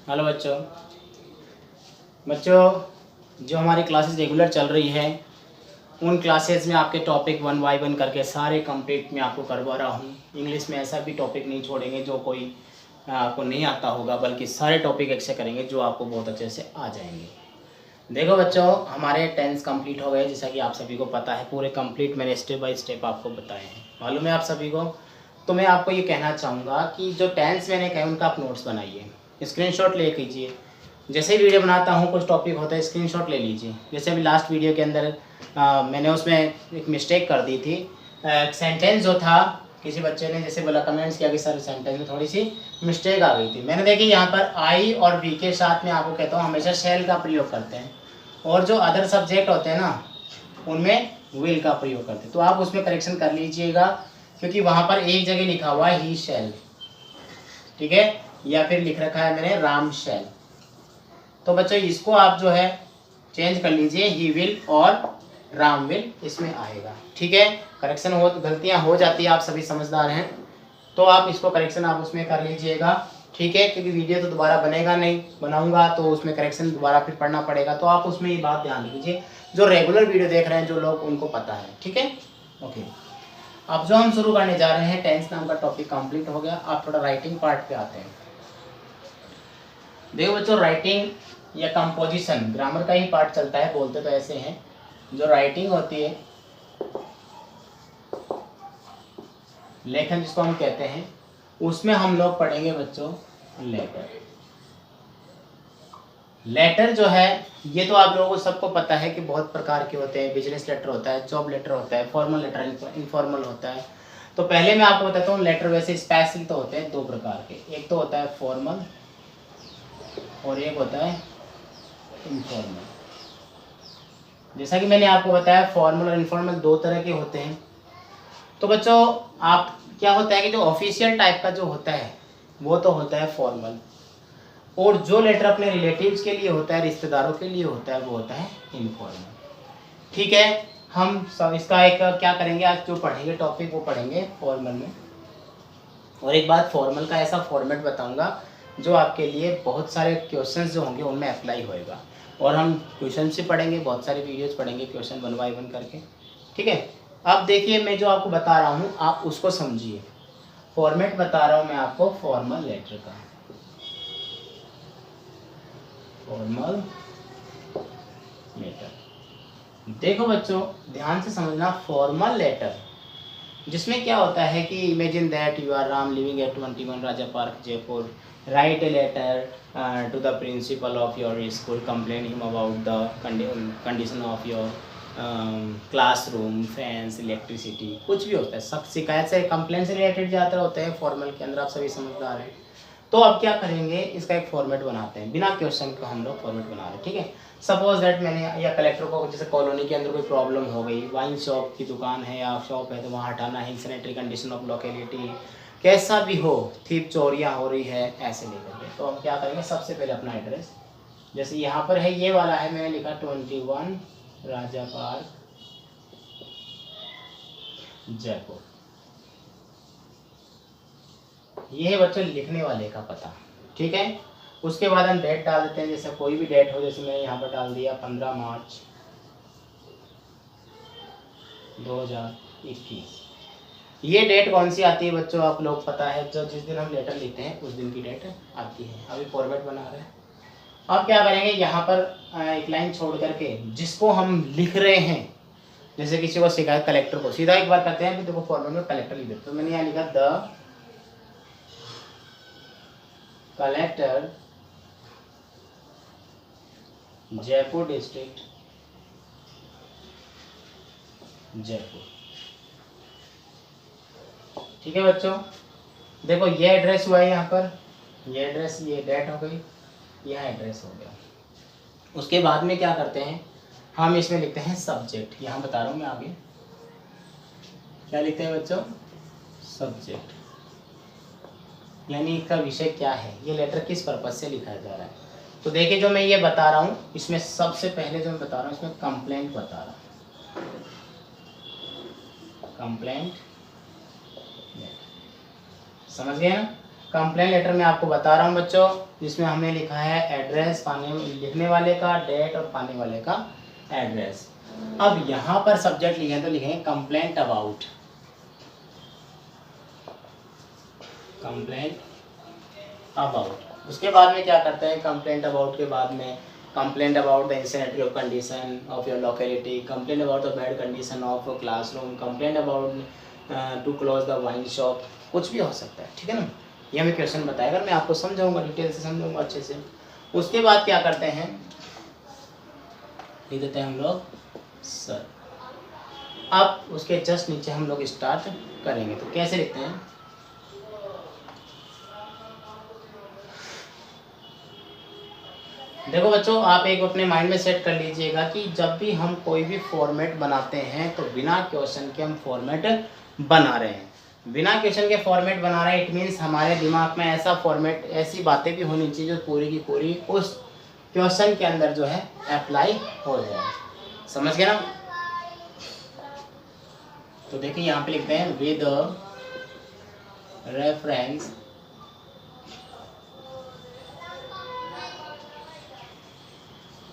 Hello बच्चों। जो हमारी क्लासेस रेगुलर चल रही है उन क्लासेस में आपके टॉपिक 1 बाय 1 करके सारे कंप्लीट मैं आपको करवा रहा हूँ। इंग्लिश में ऐसा भी टॉपिक नहीं छोड़ेंगे जो कोई आपको नहीं आता होगा, बल्कि सारे टॉपिक ऐसे करेंगे जो आपको बहुत अच्छे से आ जाएंगे। देखो बच्चों, हमारे टेंस कंप्लीट हो गए, जैसा कि आप सभी को पता है। पूरे कंप्लीट मैंने स्टेप बाय स्टेप आपको बताए हैं, मालूम है आप सभी को। तो मैं आपको ये कहना चाहूँगा कि जो टेंस मैंने कहे उनका आप नोट्स बनाइए, स्क्रीनशॉट ले लीजिए। जैसे ही वीडियो बनाता हूँ कुछ टॉपिक होता है स्क्रीनशॉट ले लीजिए। जैसे अभी लास्ट वीडियो के अंदर मैंने उसमें एक मिस्टेक कर दी थी। सेंटेंस जो था, किसी बच्चे ने जैसे बोला, कमेंट्स किया कि सर सेंटेंस में थोड़ी सी मिस्टेक आ गई थी। मैंने देखी यहाँ पर आई और वी के साथ में आपको कहता हूँ हमेशा शैल का प्रयोग करते हैं, और जो अदर सब्जेक्ट होते हैं ना उनमें विल का प्रयोग करते हैं। तो आप उसमें करेक्शन कर लीजिएगा, क्योंकि वहाँ पर एक जगह लिखा हुआ है ही शैल, ठीक है, या फिर लिख रखा है मैंने राम शैल। तो बच्चों इसको आप जो है चेंज कर लीजिए, ही विल और राम विल इसमें आएगा, ठीक है। करेक्शन हो, गलतियां हो जाती है, आप सभी समझदार हैं, तो आप इसको करेक्शन आप उसमें कर लीजिएगा, ठीक है। क्योंकि वीडियो तो दोबारा बनेगा नहीं, बनाऊंगा तो उसमें करेक्शन दोबारा फिर पढ़ना पड़ेगा। तो आप उसमें ये बात ध्यान दीजिए, जो रेगुलर वीडियो देख रहे हैं जो लोग, उनको पता है, ठीक है। ओके, अब जो हम शुरू करने जा रहे हैं, टेंस नाम का टॉपिक कंप्लीट हो गया। आप थोड़ा राइटिंग पार्ट पे आते हैं। देखो बच्चों, राइटिंग या कंपोजिशन ग्रामर का ही पार्ट चलता है, बोलते तो ऐसे हैं। जो राइटिंग होती है, लेखन जिसको हम कहते हैं, उसमें हम लोग पढ़ेंगे बच्चों लेटर। लेटर जो है ये तो आप लोगों को सबको पता है कि बहुत प्रकार के होते हैं। बिजनेस लेटर होता है, जॉब लेटर होता है, फॉर्मल लेटर, इनफॉर्मल होता है। तो पहले मैं आपको बताता हूँ, लेटर वैसे स्पेशल तो होते हैं दो प्रकार के, एक तो होता है फॉर्मल और एक होता है इनफॉर्मल। जैसा कि मैंने आपको बताया, फॉर्मल और इनफॉर्मल दो तरह के होते हैं। तो बच्चों आप क्या होता है कि जो ऑफिशियल टाइप का जो होता है वो तो होता है फॉर्मल, और जो लेटर अपने रिलेटिव्स के लिए होता है, रिश्तेदारों के लिए होता है, वो होता है इनफॉर्मल, ठीक है। हम सब इसका एक क्या करेंगे, आज जो पढ़ेंगे टॉपिक वो पढ़ेंगे फॉर्मल में। और एक बात, फॉर्मल का ऐसा फॉर्मेट बताऊंगा जो आपके लिए बहुत सारे क्वेश्चंस जो होंगे उनमें अप्लाई होएगा। और हम क्वेश्चन से पढ़ेंगे, बहुत सारे वीडियोस पढ़ेंगे क्वेश्चन 1 बाय 1 करके, ठीक है। अब देखिए, मैं जो आपको बता रहा हूँ आप उसको समझिए। फॉर्मेट बता रहा हूँ मैं आपको फॉर्मल लेटर का। फॉर्मल लेटर, देखो बच्चों ध्यान से समझना। फॉर्मल लेटर जिसमें क्या होता है कि imagine that you are Ram living at 21 Raja park Jaipur, write a letter to the principal of your school, complain him about the condition of your classroom, fans, electricity, कुछ भी होता है। सब शिकायत से, कंप्लेन से रिलेटेड ज़्यादातर होते हैं फॉर्मल के अंदर, आप सभी समझदार हैं। तो अब क्या करेंगे, इसका एक फॉर्मेट बनाते हैं, बिना क्वेश्चन का हम लोग फॉर्मेट बना रहे हैं, ठीक है। सपोज दैट मैंने, या कलेक्टर को जैसे कॉलोनी के अंदर कोई प्रॉब्लम हो गई, वाइन शॉप की दुकान है या शॉप है तो वहाँ हटाना है, सैनिटरी कंडीशन ऑफ लोकेलिटी, कैसा भी हो, थीप चोरियाँ हो रही है, ऐसे लेकर के। तो हम क्या करेंगे, सबसे पहले अपना एड्रेस, जैसे यहाँ पर है ये वाला है, मैंने लिखा 21 राजा पार्क जयपुर, ये है बच्चों लिखने वाले का पता, ठीक है। उसके बाद हम डेट डाल देते हैं, जैसे कोई भी डेट हो, जैसे मैंने यहाँ पर डाल दिया 15 मार्च 2021। ये डेट कौन सी आती है बच्चों, आप लोग पता है, जो जिस दिन हम लेटर लिखते हैं उस दिन की डेट आती है। अभी फॉर्मेट बना रहे हैं। अब क्या करेंगे, यहाँ पर एक लाइन छोड़ करके जिसको हम लिख रहे हैं, जैसे किसी को शिकायत, कलेक्टर को सीधा एक बार करते हैं कि देखो फॉर्मेट में कलेक्टर लिख देते। तो मैंने यहाँ लिखा the collector Jaipur district Jaipur, ठीक है बच्चों। देखो ये एड्रेस हुआ है यहाँ पर, ये एड्रेस, ये डेट हो गई, यह एड्रेस हो गया। उसके बाद में क्या करते हैं, हम इसमें लिखते हैं सब्जेक्ट। यहाँ बता रहा हूँ मैं आगे क्या लिखते हैं बच्चों, सब्जेक्ट, यानी इसका विषय क्या है, ये लेटर किस पर्पज से लिखा जा रहा है। तो देखिए जो मैं ये बता रहा हूँ, इसमें सबसे पहले जो मैं बता रहा हूँ, इसमें कंप्लेंट बता रहा हूँ, कंप्लेंट, समझ गए ना। कंप्लेन लेटर में आपको बता रहा हूँ बच्चों, जिसमें हमने लिखा है एड्रेस, लिखने वाले का डेट और पाने वाले का एड्रेस। अब यहाँ पर सब्जेक्ट लिखे तो लिखेंगे कंप्लेंट अबाउट, कंप्लेंट अबाउट। उसके बाद में क्या करते हैं, कंप्लेंट अबाउट के बाद में complaint about the insanitary of condition of your locality, complaint about the bad condition of classroom, complaint about to close the wine shop, कुछ भी हो सकता है, ठीक है ना। ये हमें क्वेश्चन बताएगा, मैं आपको समझाऊंगा, डिटेल से समझाऊंगा अच्छे से। उसके बाद क्या करते हैं, लिख देते हैं हम लोग सर। अब उसके जस्ट नीचे हम लोग स्टार्ट करेंगे, तो कैसे लिखते हैं, देखो बच्चों आप एक अपने माइंड में सेट कर लीजिएगा कि जब भी हम कोई भी फॉर्मेट बनाते हैं तो बिना क्वेश्चन के हम फॉर्मेट बना रहे हैं। बिना क्वेश्चन के फॉर्मेट बना रहे हैं, इट मीन्स हमारे दिमाग में ऐसा फॉर्मेट, ऐसी बातें भी होनी चाहिए जो पूरी की पूरी उस क्वेश्चन के अंदर जो है अप्लाई हो जाए। समझ गए ना। तो देखिए यहाँ पे लिखते हैं with reference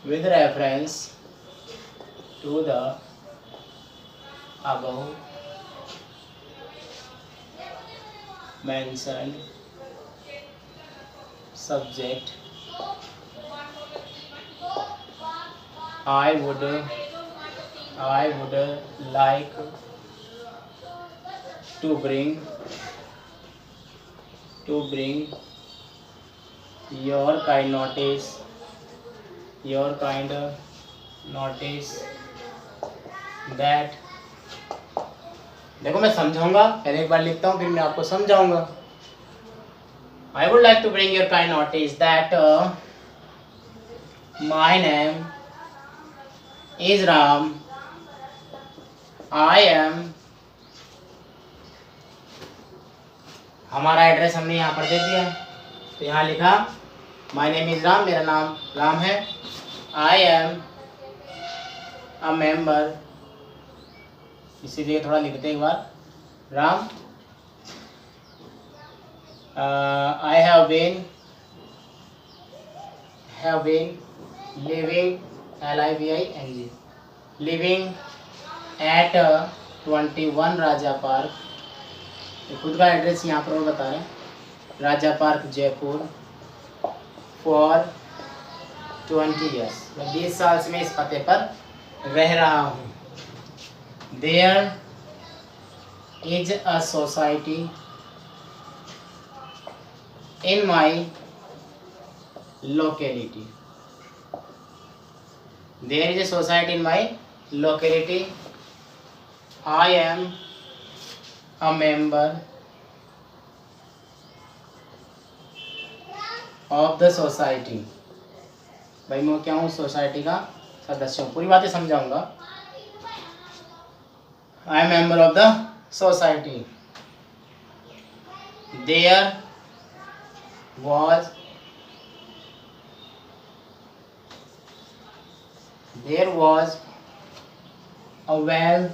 with reference to the above mentioned subject, I would like to bring your kind notice that, देखो मैं समझाऊंगा, पहले एक बार लिखता हूँ फिर मैं आपको समझाऊंगा। I would like to bring your kind notice that my name is Ram. I am, हमारा एड्रेस हमने यहाँ पर दे दिया, तो यहाँ लिखा माई नेम इज राम, मेरा नाम राम है। आई एम अ मेंबर, इसीलिए थोड़ा लिखते हैं एक बार, Ram. I have been living, LIVING, living at 21 Raja park, खुद का एड्रेस यहाँ पर वो बता रहे हैं, Raja park Jaipur, for 20 years, मैं 20 साल से मैं इस पते पर रह रहा हूँ। There is a society in my locality. There is a society in my locality. I am a member of the society. भाई मैं क्या हूँ, सोसाइटी का सदस्य हूँ, पूरी बातें समझाऊंगा। I am member of the society. There was a well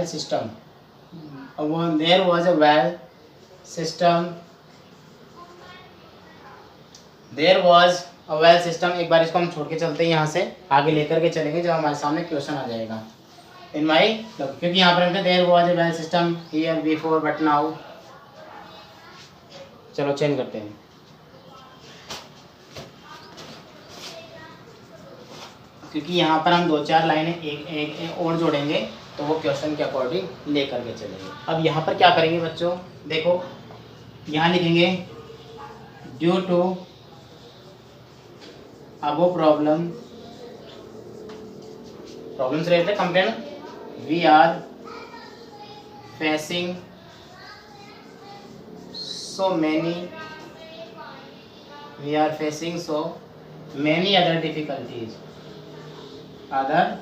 system. There was a well system. There was a well system, एक बार इसको हम छोड़ के चलते हैं, यहाँ से आगे लेकर के चलेंगे जब हमारे सामने क्वेश्चन आ जाएगा। इन माई, क्योंकि यहाँ पर हमने there was a well system here before but now, चलो चेंज करते हैं। क्योंकि यहाँ पर हम 2-4 लाइनें एक और जोड़ेंगे तो वो क्वेश्चन के अकॉर्डिंग ले करके चलेंगे। अब यहाँ पर क्या करेंगे बच्चों, देखो यहाँ लिखेंगे ड्यू टू अब वो प्रॉब्लम्स रहते हैं, complain, we are facing so many other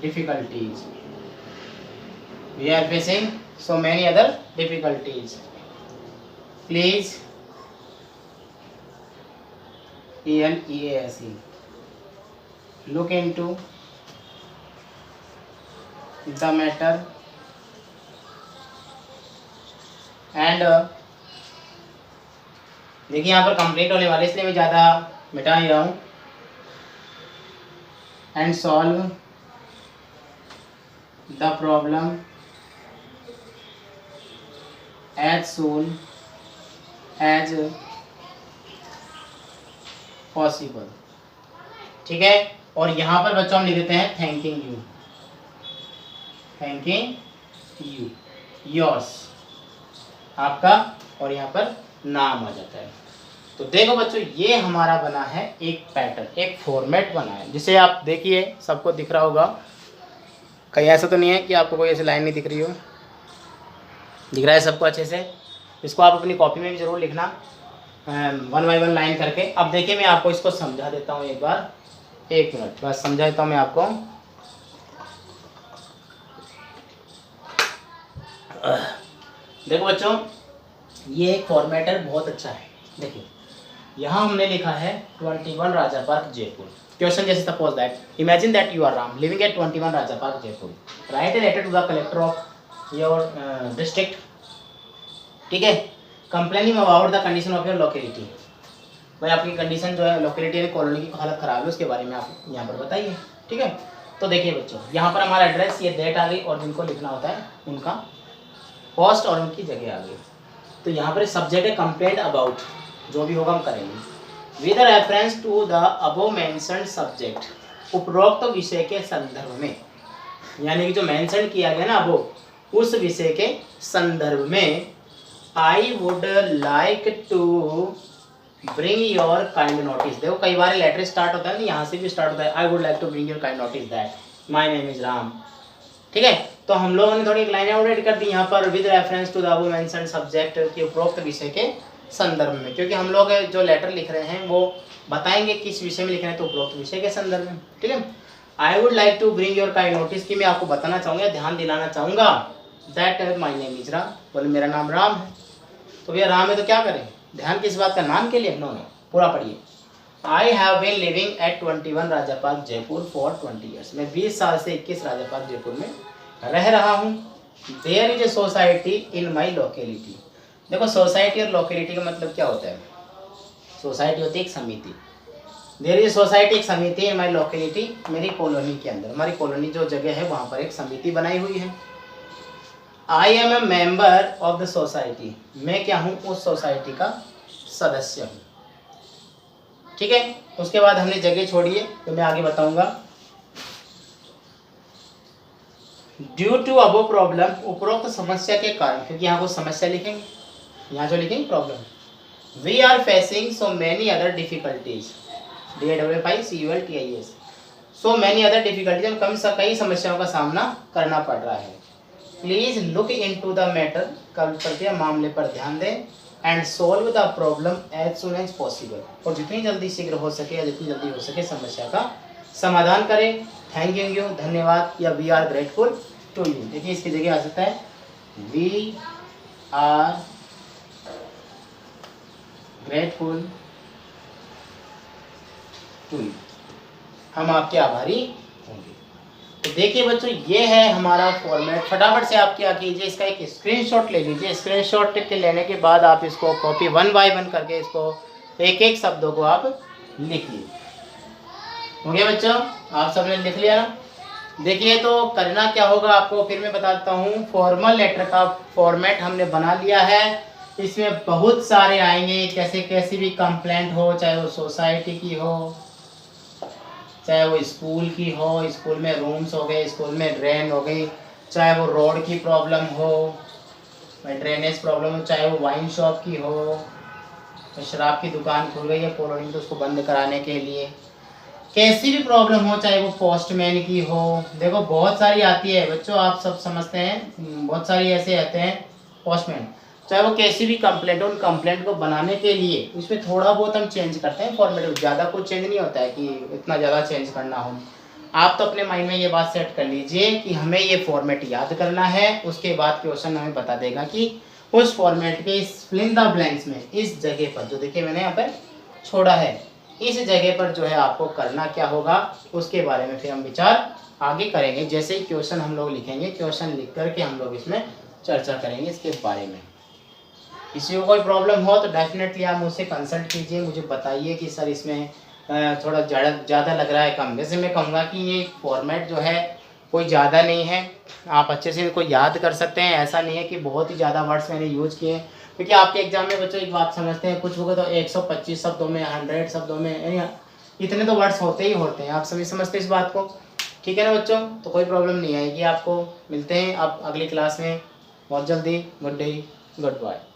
difficulties. We are facing so many other difficulties. Please, ELEASE, look into the matter and देखिए यहाँ पर कंप्लीट होने वाले, इसलिए मैं ज़्यादा मिटा नहीं रहा हूँ। And solve the problem as soon as possible. ठीक है, और यहाँ पर बच्चों हम लिख देते हैं thanking you, thanking you, yours आपका, और यहाँ पर नाम आ जाता है। तो देखो बच्चों, ये हमारा बना है एक पैटर्न, एक फॉर्मेट बना है, जिसे आप देखिए सबको दिख रहा होगा। कहीं ऐसा तो नहीं है कि आपको कोई ऐसी लाइन नहीं दिख रही हो, दिख रहा है सबको अच्छे से। इसको आप अपनी कॉपी में भी ज़रूर लिखना, 1 बाय 1 लाइन करके। अब देखिए मैं आपको इसको समझा देता हूँ एक बार, 1 मिनट बस समझा देता हूँ मैं आपको। देखो बच्चों, ये एक फॉर्मेटर बहुत अच्छा है। देखिए यहाँ हमने लिखा है 21 राजा पार्क जयपुर। क्वेश्चन जैसे suppose that imagine that you are Ram living at 21 Raja park Jaipur, write a letter to the collector of your district. ठीक है, complaining about the condition of your locality. भाई आपकी कंडीशन जो है लोकेलिटी यानी कॉलोनी की हालत ख़राब है, उसके बारे में आप यहाँ पर बताइए। ठीक है, तो देखिए बच्चों, यहाँ पर हमारा एड्रेस, ये डेट आ गई, और जिनको लिखना होता है उनका पोस्ट और उनकी जगह आ गई। तो यहाँ पर सब्जेक्ट है कंप्लेंट अबाउट, जो भी होगा हम करेंगे with reference to the above mentioned subject, उपरोक्त विषय के संदर्भ में, यानी कि जो मेंशन किया गया ना अबव, उस विषय के संदर्भ में I would like to bring your kind notice. देखो कई बार लेटर स्टार्ट होता है ना, यहाँ से भी स्टार्ट होता है, I would like to bring your kind notice that my name is Ram. ठीक है, तो हम लोगों ने थोड़ी लाइनें ऑलरेडी कर दी यहाँ पर, with reference to the above mentioned subject के उपरोक्त विषय के संदर्भ में, क्योंकि हम लोग जो लेटर लिख रहे हैं वो बताएंगे किस विषय में लिख रहे हैं, तो उपरोक्त विषय के संदर्भ में। ठीक है, I would like to bring your kind notice की मैं आपको बताना चाहूँगा, ध्यान दिलाना चाहूँगा that my name is Ram, बोले मेरा नाम राम है। तो भैया राम है तो क्या करें, ध्यान किस बात का, नाम के लिए? नो नो, पूरा पढ़िए। I have been living at 21 Raja park Jaipur for 20 years. मैं 20 साल से 21 राजा पार्क जयपुर में रह रहा हूँ। There is a society in my locality. देखो सोसाइटी और लोकेलिटी का मतलब क्या होता है? सोसाइटी होती है एक समिति, देयर इज सोसाइटी, एक समिति इन माई लोकेलिटी, मेरी कॉलोनी के अंदर, हमारी कॉलोनी जो जगह है वहाँ पर एक समिति बनाई हुई है। I am a member of the society, मैं क्या हूँ, उस सोसाइटी का सदस्य हूँ। ठीक है, उसके बाद हमने जगह छोड़ी है, तो मैं आगे बताऊंगा। ड्यू टू अबो प्रॉब्लम, उपरोक्त समस्या के कारण, क्योंकि यहाँ को समस्या लिखेंगे, यहाँ जो लिखेंगे problem. We are facing so many other difficulties, DIFFICULTIES, so many other difficulties, कई समस्याओं का सामना करना पड़ रहा है। Please look into the matter, कल कृपया मामले पर ध्यान दें, and solve the problem as soon as possible, और जितनी जल्दी शीघ्र हो सके या जितनी जल्दी हो सके समस्या का समाधान करें। थैंक यू, धन्यवाद, या we are grateful to you. देखिए इसकी जगह आ सकता है we are grateful to you, हम आपके आभारी होंगे। तो देखिए बच्चों, ये है हमारा फॉर्मेट। फटाफट से आप क्या कीजिए, इसका एक स्क्रीनशॉट ले लीजिए। स्क्रीनशॉट के लेने के बाद आप इसको कॉपी 1 बाय 1 करके इसको एक एक शब्दों को आप लिखिए। हो गया बच्चों, आप सबने लिख लिया ना? देखिए तो करना क्या होगा आपको, फिर मैं बताता हूँ। फॉर्मल लेटर का फॉर्मेट हमने बना लिया है, इसमें बहुत सारे आएंगे, कैसी भी कंप्लेंट हो, चाहे वो सोसाइटी की हो, चाहे वो स्कूल की हो, स्कूल में रूम्स हो गए, स्कूल में ड्रेन हो गई, चाहे वो रोड की प्रॉब्लम हो, ड्रेनेज प्रॉब्लम हो, चाहे वो वाइन शॉप की हो, तो शराब की दुकान खुल गई है कॉलोनी तो उसको बंद कराने के लिए, कैसी भी प्रॉब्लम हो, चाहे वो पोस्टमैन की हो। देखो बहुत सारी आती है बच्चों, आप सब समझते हैं, बहुत सारी ऐसे आते हैं पोस्टमैन, चाहे वो कैसी भी कंप्लेंट हो, उन कंप्लेंट को बनाने के लिए इसमें थोड़ा बहुत हम चेंज करते हैं फॉर्मेट, ज़्यादा कुछ चेंज नहीं होता है कि इतना ज़्यादा चेंज करना हो। आप तो अपने माइंड में ये बात सेट कर लीजिए कि हमें ये फॉर्मेट याद करना है, उसके बाद क्वेश्चन हमें बता देगा कि उस फॉर्मेट के फिल इन द ब्लैंक्स में इस जगह पर, जो देखिए मैंने यहाँ पर छोड़ा है, इस जगह पर जो है आपको करना क्या होगा उसके बारे में फिर हम विचार आगे करेंगे। जैसे ही क्वेश्चन हम लोग लिखेंगे, क्वेश्चन लिख करके हम लोग इसमें चर्चा करेंगे इसके बारे में। किसी को कोई प्रॉब्लम हो तो डेफिनेटली आप मुझसे कंसल्ट कीजिए, मुझे बताइए कि सर इसमें थोड़ा ज़्यादा लग रहा है कम। जैसे मैं कहूँगा कि ये फॉर्मेट जो है कोई ज़्यादा नहीं है, आप अच्छे से इनको याद कर सकते हैं। ऐसा नहीं है कि बहुत ही ज़्यादा वर्ड्स मैंने यूज़ किए, क्योंकि आपके एग्जाम में बच्चों एक बात समझते हैं, कुछ होगा तो 125 शब्दों में, 100 शब्दों में, इतने तो वर्ड्स होते ही होते हैं। आप सभी समझते हैं इस बात को, ठीक है ना बच्चों? तो कोई प्रॉब्लम नहीं आएगी आपको। मिलते हैं अब अगली क्लास में बहुत जल्दी। Good day, good bye.